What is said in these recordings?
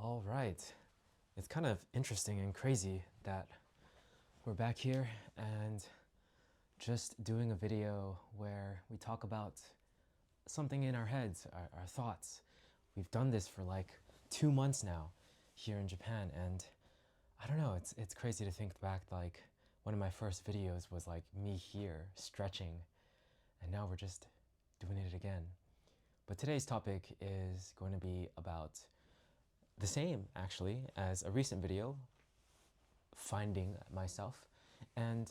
All right. It's kind of interesting and crazy that we're back here and just doing a video where we talk about something in our heads, our thoughts. We've done this for like 2 months now here in Japan, and I don't know, it's crazy to think back. Like one of my first videos was like me here stretching, and now we're just doing it again. But today's topic is going to be about the same actually as a recent video, finding myself. And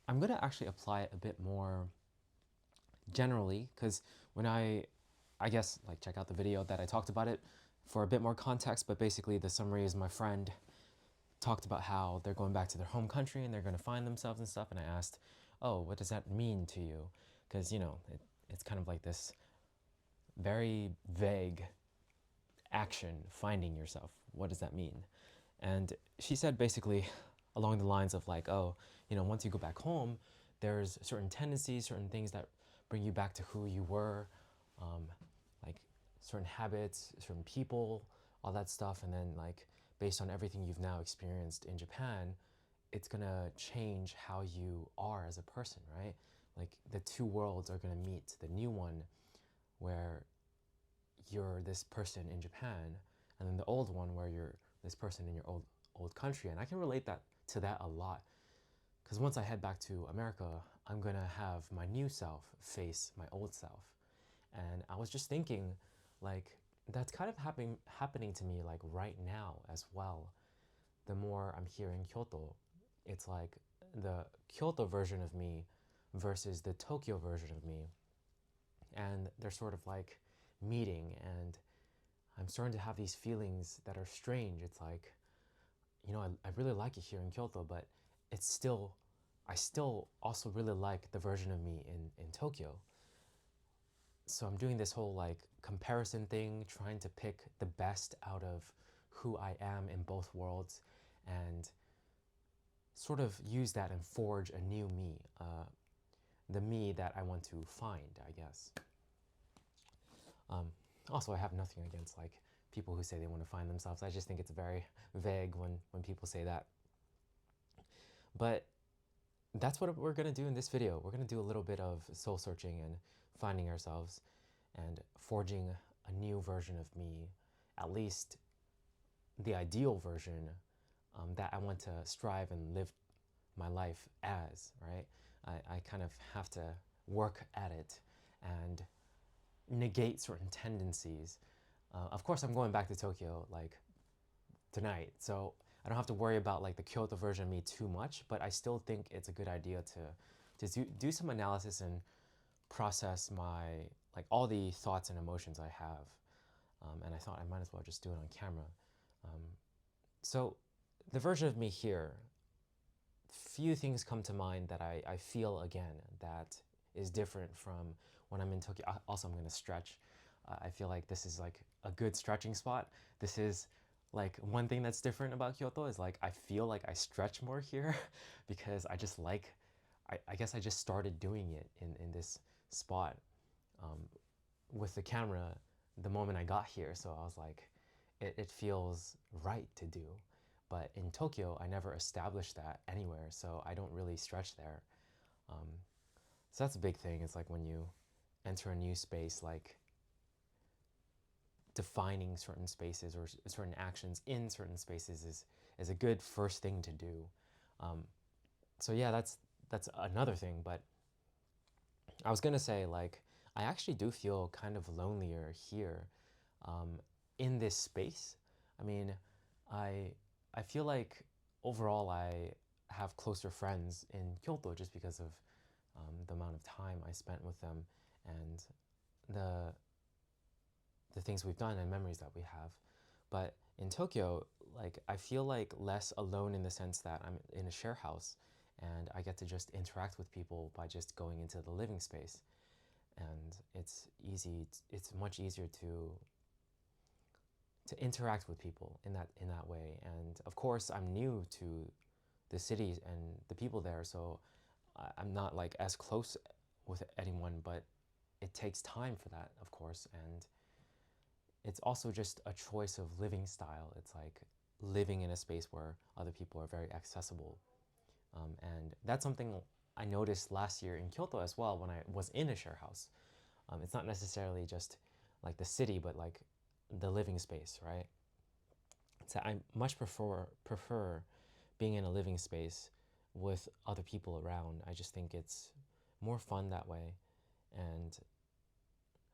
I'm going to actually apply it a bit more generally, because when I guess like check out the video that I talked about it for a bit more context, but basically the summary is my friend talked about how they're going back to their home country and they're going to find themselves and stuff, and I asked, oh, what does that mean to you? Because it's kind of like this very vague action, finding yourself. What does that mean? And she said basically along the lines of like, oh, once you go back home, there's certain tendencies, certain things that bring you back to who you were, like certain habits, certain people, all that stuff. And then like based on everything you've now experienced in Japan, it's gonna change how you are as a person, right? Like the two worlds are gonna meet. The new one where you're this person in Japan, and then the old one where you're this person in your old country. And I can relate that to that a lot, because once I head back to America, I'm gonna have my new self face my old self. And I was just thinking, like, that's kind of happening to me like right now as well. The more I'm here in Kyoto, it's like the Kyoto version of me versus the Tokyo version of me, and they're sort of like meeting, and I'm starting to have these feelings that are strange. It's like, I really like it here in Kyoto, but I still also really like the version of me in Tokyo. So I'm doing this whole like comparison thing, trying to pick the best out of who I am in both worlds and sort of use that and forge a new me, the me that I want to find, I guess. Also, I have nothing against like people who say they want to find themselves. I just think it's very vague when people say that. But that's what we're going to do in this video. We're going to do a little bit of soul searching and finding ourselves and forging a new version of me, at least the ideal version, that I want to strive and live my life as, right? I kind of have to work at it and negate certain tendencies. Of course, I'm going back to Tokyo like tonight, so I don't have to worry about like the Kyoto version of me too much, but I still think it's a good idea to do some analysis and process my like all the thoughts and emotions I have. And I thought I might as well just do it on camera. So the version of me here, few things come to mind that I feel again that is different from when I'm in Tokyo. Also, I'm going to stretch. I feel like this is like a good stretching spot. This is like one thing that's different about Kyoto is like I feel like I stretch more here because I just like, I guess I just started doing it in this spot with the camera the moment I got here. So I was like, it feels right to do. But in Tokyo, I never established that anywhere, so I don't really stretch there. So that's a big thing. It's like when you enter a new space, like defining certain spaces or certain actions in certain spaces is a good first thing to do. So yeah, that's another thing. But I was gonna say, like, I actually do feel kind of lonelier here, in this space. I mean, I I feel like overall I have closer friends in Kyoto just because of the amount of time I spent with them and the the things we've done and memories that we have. But in Tokyo, like I feel like less alone in the sense that I'm in a share house and I get to just interact with people by just going into the living space. And it's much easier to interact with people in that way. And of course, I'm new to the city and the people there, so I'm not like as close with anyone, but it takes time for that, of course. And it's also just a choice of living style. It's like living in a space where other people are very accessible. And that's something I noticed last year in Kyoto as well when I was in a share house. It's not necessarily just like the city, but like the living space, right? So I much prefer being in a living space with other people around. I just think it's more fun that way, and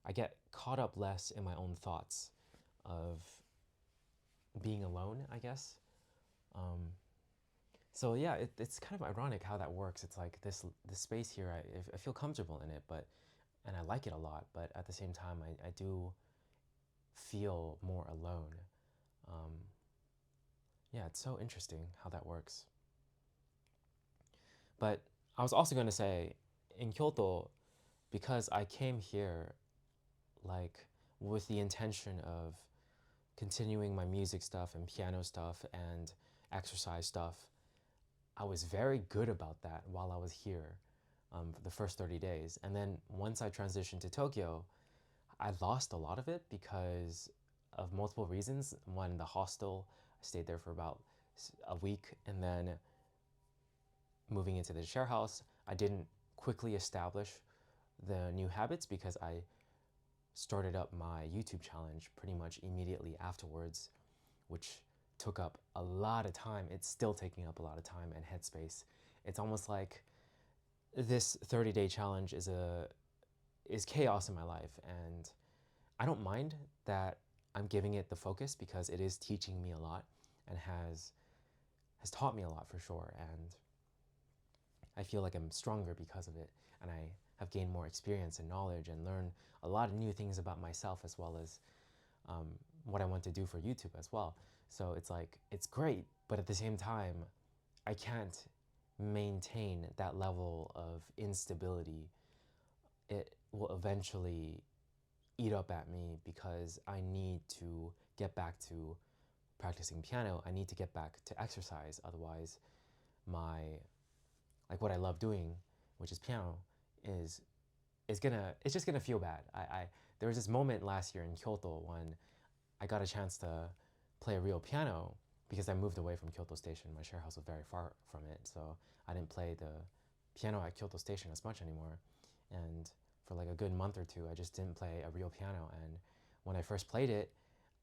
I get caught up less in my own thoughts of being alone, I guess. Um, so yeah, it's kind of ironic how that works. It's like this space here, I feel comfortable in it, but and I like it a lot. But at the same time, I do feel more alone. Um, yeah, it's so interesting how that works. But I was also going to say, in Kyoto, because I came here like with the intention of continuing my music stuff and piano stuff and exercise stuff, I was very good about that while I was here for the first 30 days. And then once I transitioned to Tokyo, I lost a lot of it because of multiple reasons. One, the hostel, I stayed there for about a week, and then moving into the share house, I didn't quickly establish the new habits because I started up my YouTube challenge pretty much immediately afterwards, which took up a lot of time. It's still taking up a lot of time and headspace. It's almost like this 30-day challenge is chaos in my life, and I don't mind that I'm giving it the focus because it is teaching me a lot and has taught me a lot for sure, and I feel like I'm stronger because of it, and I have gained more experience and knowledge and learned a lot of new things about myself as well as what I want to do for YouTube as well. So it's like, it's great, but at the same time, I can't maintain that level of instability. It will eventually eat up at me because I need to get back to practicing piano. I need to get back to exercise. Otherwise, my like what I love doing, which is piano, is it's just gonna feel bad. There was this moment last year in Kyoto when I got a chance to play a real piano because I moved away from Kyoto Station. My share house was very far from it, so I didn't play the piano at Kyoto Station as much anymore. And for like a good month or two, I just didn't play a real piano. And when I first played it,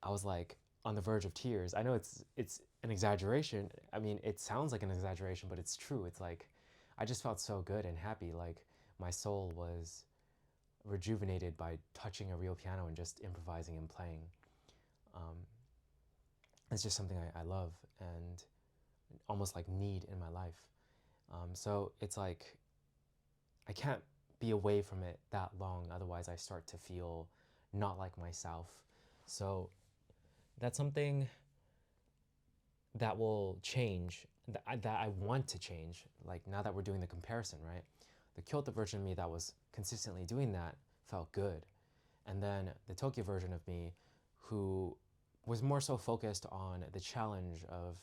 I was like on the verge of tears. I know it's an exaggeration. I mean, it sounds like an exaggeration, but it's true. It's like I just felt so good and happy. Like my soul was rejuvenated by touching a real piano and just improvising and playing. Um, it's just something I love and almost like need in my life. So it's like I can't be away from it that long, otherwise I start to feel not like myself. So that's something that will change, that I want to change. Like now that we're doing the comparison, right? The Kyoto version of me that was consistently doing that felt good. And then the Tokyo version of me, who was more so focused on the challenge of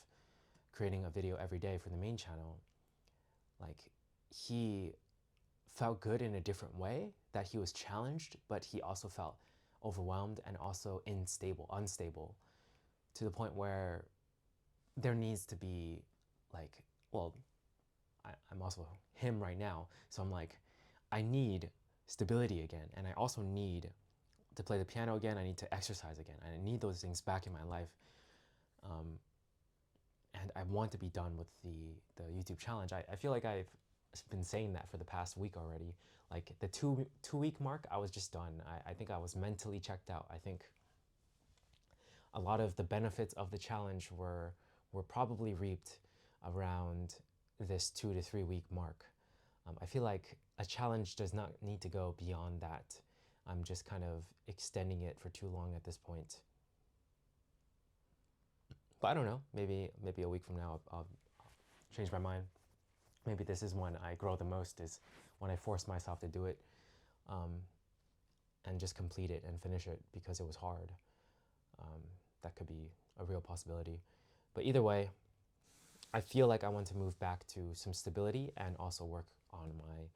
creating a video every day for the main channel, like he felt good in a different way, that he was challenged, but he also felt overwhelmed and also unstable, to the point where there needs to be like, well, I'm also him right now, so I'm like, I need stability again, and I also need to play the piano again. I need to exercise again, and I need those things back in my life. And I want to be done with the YouTube challenge. I feel like I've been saying that for the past week already. Like the two week mark, I was just done. I think I was mentally checked out. I think a lot of the benefits of the challenge were probably reaped around this 2 to 3 week mark. I feel like a challenge does not need to go beyond that. I'm just kind of extending it for too long at this point. But I don't know, maybe a week from now I'll change my mind. Maybe this is when I grow the most, is when I force myself to do it and just complete it and finish it because it was hard. That could be a real possibility. But either way, I feel like I want to move back to some stability and also work on my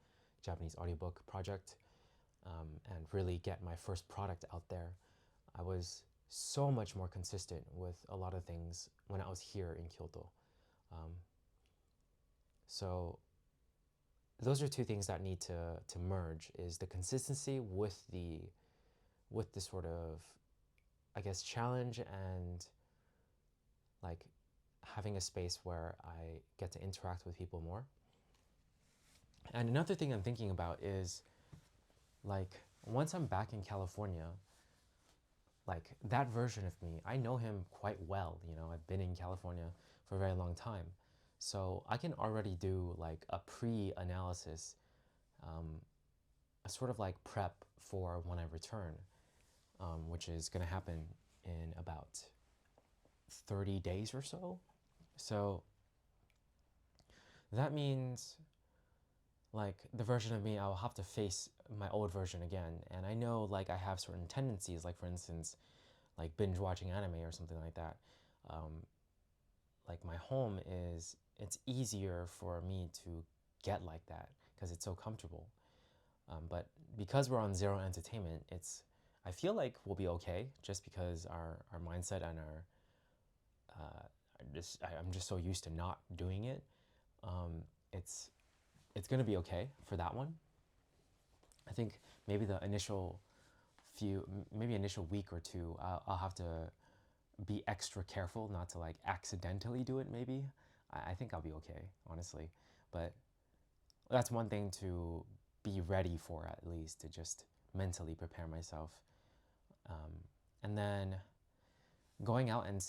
Japanese audiobook project and really get my first product out there. I was so much more consistent with a lot of things when I was here in Kyoto. Um, so those are two things that need to merge: is the consistency with the sort of, I guess, challenge, and like having a space where I get to interact with people more. And another thing I'm thinking about is, like, once I'm back in California, like that version of me, I know him quite well. I've been in California for a very long time. So I can already do like a pre-analysis, a sort of like prep for when I return, which is going to happen in about 30 days or so. So that means, like, the version of me, I'll have to face my old version again. And I know, like, I have certain tendencies, like, for instance, like binge watching anime or something like that. Like, my home it's easier for me to get like that because it's so comfortable. But because we're on Zero Entertainment, I feel like we'll be okay, just because our mindset and I'm just so used to not doing it. It's it's gonna be okay for that one. I think maybe the initial week or two, I'll have to be extra careful not to like accidentally do it. Maybe I think I'll be okay, honestly. But that's one thing to be ready for, at least to just mentally prepare myself. And then going out and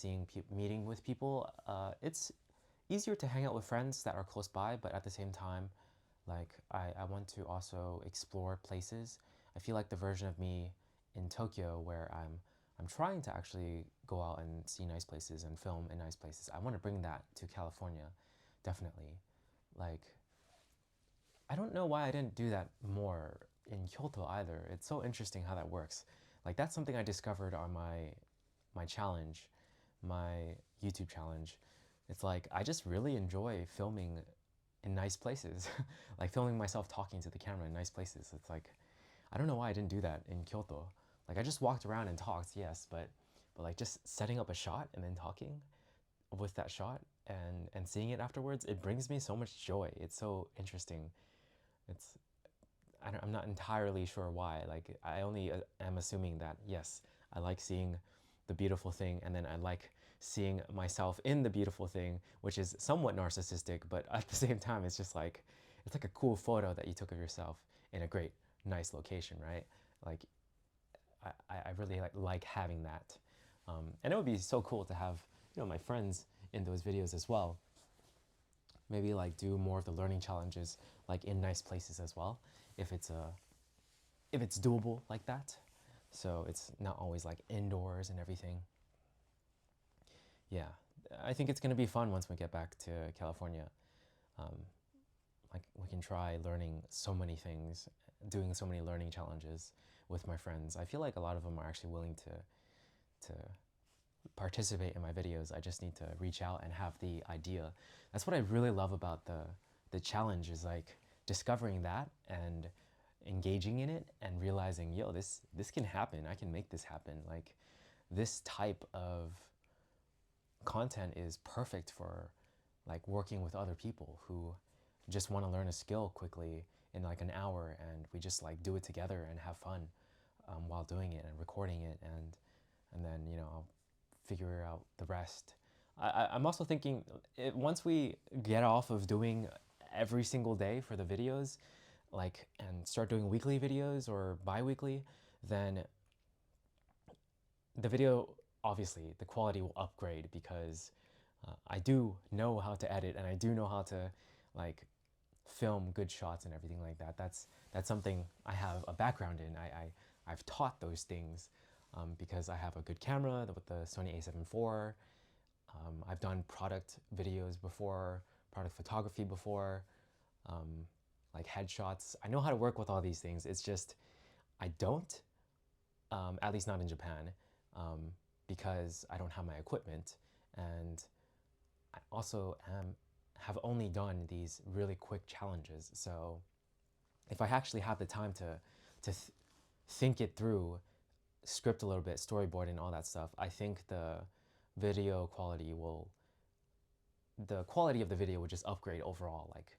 meeting with people, it's easier to hang out with friends that are close by, but at the same time, like I want to also explore places. I feel like the version of me in Tokyo where I'm trying to actually go out and see nice places and film in nice places. I want to bring that to California, definitely. Like, I don't know why I didn't do that more in Kyoto either. It's so interesting how that works. Like, that's something I discovered on my challenge, my YouTube challenge. It's like I just really enjoy filming in nice places, like filming myself talking to the camera in nice places. It's like, I don't know why I didn't do that in Kyoto. Like, I just walked around and talked, yes, but like just setting up a shot and then talking with that shot and seeing it afterwards, it brings me so much joy. It's so interesting. It's I'm not entirely sure why. Like, I only am assuming that yes, I like seeing the beautiful thing, and then I like seeing myself in the beautiful thing, which is somewhat narcissistic, but at the same time, it's like a cool photo that you took of yourself in a great, nice location, right? Like, I really like having that, and it would be so cool to have my friends in those videos as well. Maybe like do more of the learning challenges like in nice places as well, if it's doable like that. So it's not always like indoors and everything. Yeah, I think it's gonna be fun once we get back to California. Um, like, we can try learning so many things, doing so many learning challenges with my friends. I feel like a lot of them are actually willing to participate in my videos. I just need to reach out and have the idea. That's what I really love about the challenge, is like discovering that and engaging in it and realizing, yo, this can happen. I can make this happen. Like, this type of content is perfect for like working with other people who just want to learn a skill quickly in like an hour, and we just like do it together and have fun while doing it and recording it, and then I'll figure out the rest. I'm also thinking, once we get off of doing every single day for the videos, like, and start doing weekly videos or bi-weekly, then the video, obviously the quality will upgrade, because I do know how to edit, and I do know how to like film good shots and everything like that. That's something I have a background in. I've taught those things, because I have a good camera with the Sony a7 IV. I've done product videos before, product photography before, like headshots. I know how to work with all these things. It's just I don't, at least not in Japan, because I don't have my equipment, and I also have only done these really quick challenges. So if I actually have the time to think it through, script a little bit, storyboard and all that stuff, I think the video quality will, the quality of the video would just upgrade overall, like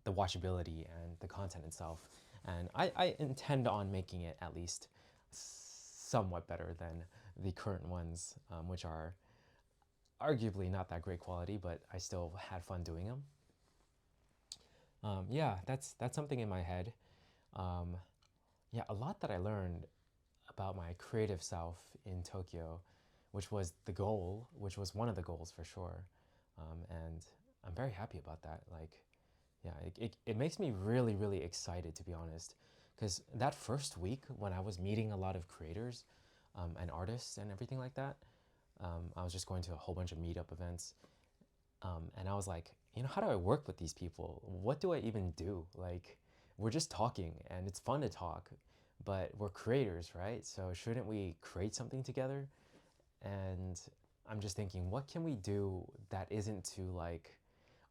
the watchability and the content itself. And I intend on making it at least somewhat better than the current ones, which are arguably not that great quality, but I still had fun doing them. Yeah, that's something in my head. Yeah, a lot that I learned about my creative self in Tokyo, which was the goal, which was one of the goals for sure. And I'm very happy about that. Like, yeah, it makes me really, really excited, to be honest. Because that first week when I was meeting a lot of creators and artists and everything like that, I was just going to a whole bunch of meetup events. And I was like, you know, how do I work with these people? What do I even do? Like, we're just talking and it's fun to talk, but we're creators, right? So shouldn't we create something together? And I'm just thinking, what can we do that isn't to like,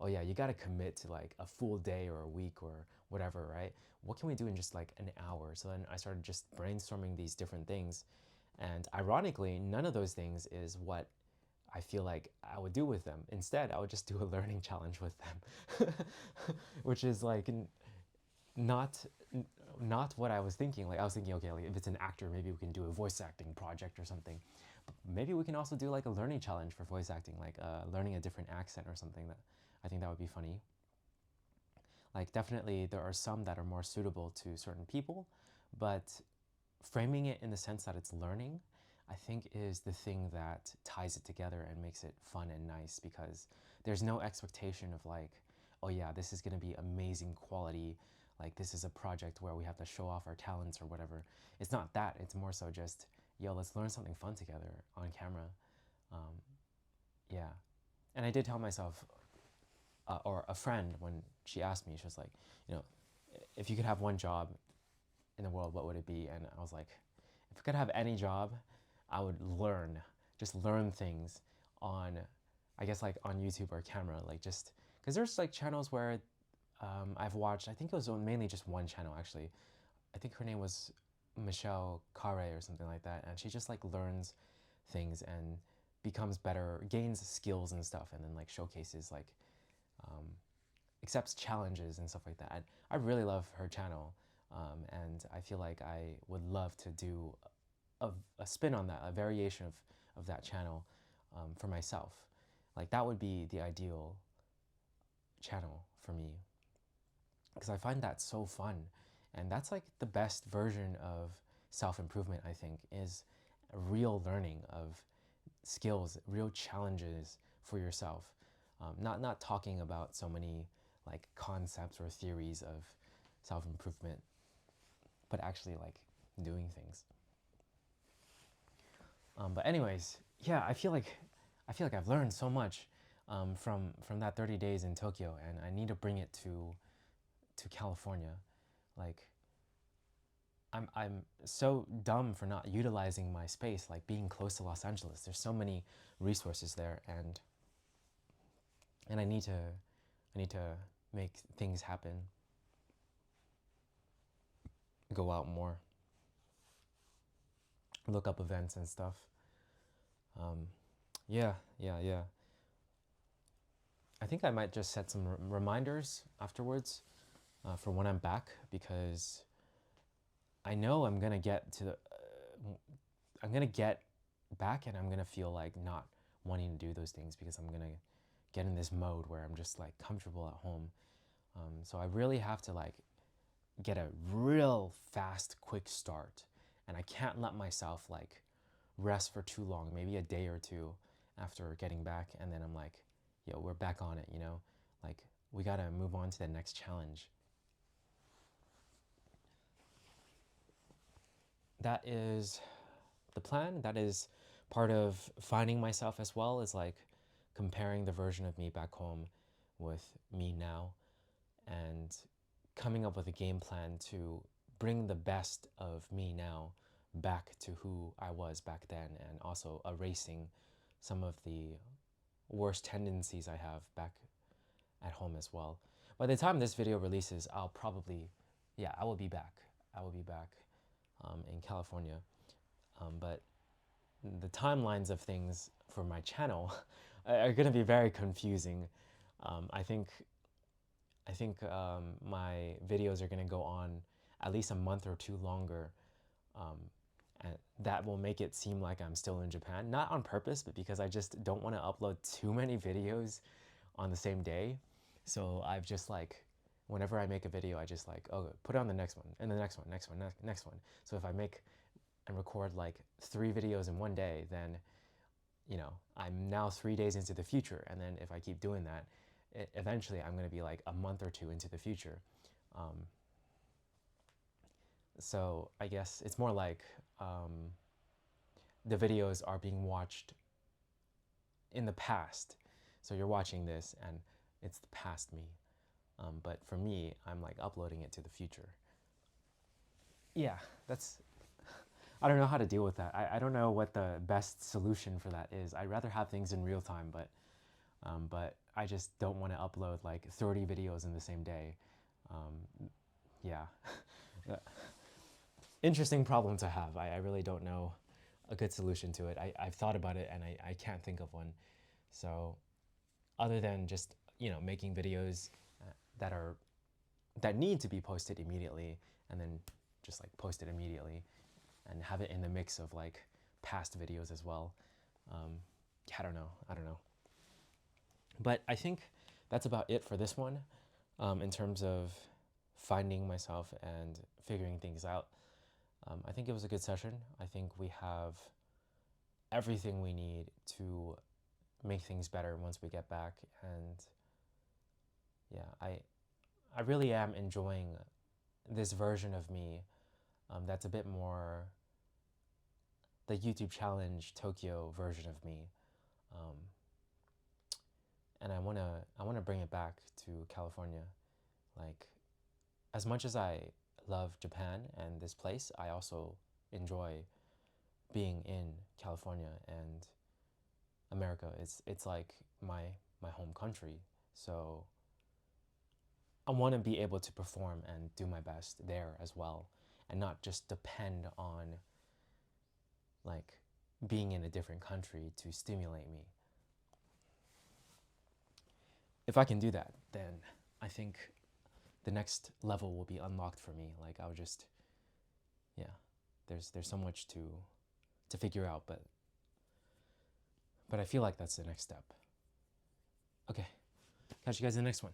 oh yeah, you got to commit to like a full day or a week or whatever, right? What can we do in just like an hour? So then I started just brainstorming these different things. And ironically, none of those things is what I feel like I would do with them. Instead, I would just do a learning challenge with them, which is like not not what I was thinking. Like I was thinking, okay, like if it's an actor, maybe we can do a voice acting project or something. But maybe we can also do like a learning challenge for voice acting, like learning a different accent or something. That I think that would be funny. Like definitely there are some that are more suitable to certain people, but framing it in the sense that it's learning, I think is the thing that ties it together and makes it fun and nice, because there's no expectation of like, oh yeah, this is gonna be amazing quality, like this is a project where we have to show off our talents or whatever. It's not that, it's more so just, yo, let's learn something fun together on camera. Um, yeah. And I did tell myself, or a friend, when she asked me, she was like, you know, if you could have one job in the world, what would it be? And I was like, if I could have any job, I would learn, just learn things on, I guess like on YouTube or camera, like just, because there's like channels where I've watched, I think it was mainly just one channel actually. I think her name was Michelle Carre or something like that. And she just like learns things and becomes better, gains skills and stuff, and then like showcases like, um, accepts challenges and stuff like that. I really love her channel, and I feel like I would love to do a spin on that, a variation of that channel for myself. Like that would be the ideal channel for me, because I find that so fun, and that's like the best version of self-improvement, I think, is real learning of skills, real challenges for yourself. Not talking about so many like concepts or theories of self-improvement, but actually like doing things. But anyways, yeah, I feel like I've learned so much from that 30 days in Tokyo, and I need to bring it to California. Like I'm so dumb for not utilizing my space, like being close to Los Angeles. There's so many resources there, and I need to make things happen, go out more, look up events and stuff. Um, yeah, yeah. I think I might just set some reminders afterwards for when I'm back, because I know I'm gonna get to the, I'm gonna get back and I'm gonna feel like not wanting to do those things, because I'm gonna get in this mode where I'm just like comfortable at home. So I really have to like get a real fast, quick start, and I can't let myself like rest for too long, maybe a day or two after getting back, and then I'm like, yo, we're back on it, you know? Like, we gotta move on to the next challenge. That is the plan. That is part of finding myself as well, is like comparing the version of me back home with me now, and coming up with a game plan to bring the best of me now back to who I was back then, and also erasing some of the worst tendencies I have back at home as well. By the time this video releases, I'll probably, yeah, I will be back. I will be back. in California. But the timelines of things for my channel are going to be very confusing. I think my videos are going to go on at least a month or two longer, and that will make it seem like I'm still in Japan. Not on purpose, but because I just don't want to upload too many videos on the same day. So I've just like, whenever I make a video, I just like, oh, put it on the next one, and the next one, next one. So if I make and record like 3 videos in one day, then, you know, I'm now 3 days into the future. And then if I keep doing that, eventually I'm going to be like a month or two into the future. So I guess it's more like the videos are being watched in the past. So you're watching this and it's the past me. But for me, I'm like uploading it to the future. Yeah, I don't know how to deal with that. I don't know what the best solution for that is. I'd rather have things in real time, but I just don't want to upload like 30 videos in the same day. Yeah. Interesting problem to have. I really don't know a good solution to it. I've thought about it and I can't think of one. So other than just, you know, making videos that need to be posted immediately and then just like post it immediately and have it in the mix of like past videos as well. I don't know. But I think that's about it for this one, in terms of finding myself and figuring things out. I think it was a good session. I think we have everything we need to make things better once we get back. And yeah, I really am enjoying this version of me that's a bit more the YouTube challenge Tokyo version of me. And I wanna bring it back to California. Like, as much as I love Japan and this place, I also enjoy being in California and America. It's like my home country. So I want to be able to perform and do my best there as well, and not just depend on like being in a different country to stimulate me. If I can do that, then I think the next level will be unlocked for me. Like I'll just, yeah, there's so much to figure out, but I feel like that's the next step. Okay, catch you guys in the next one.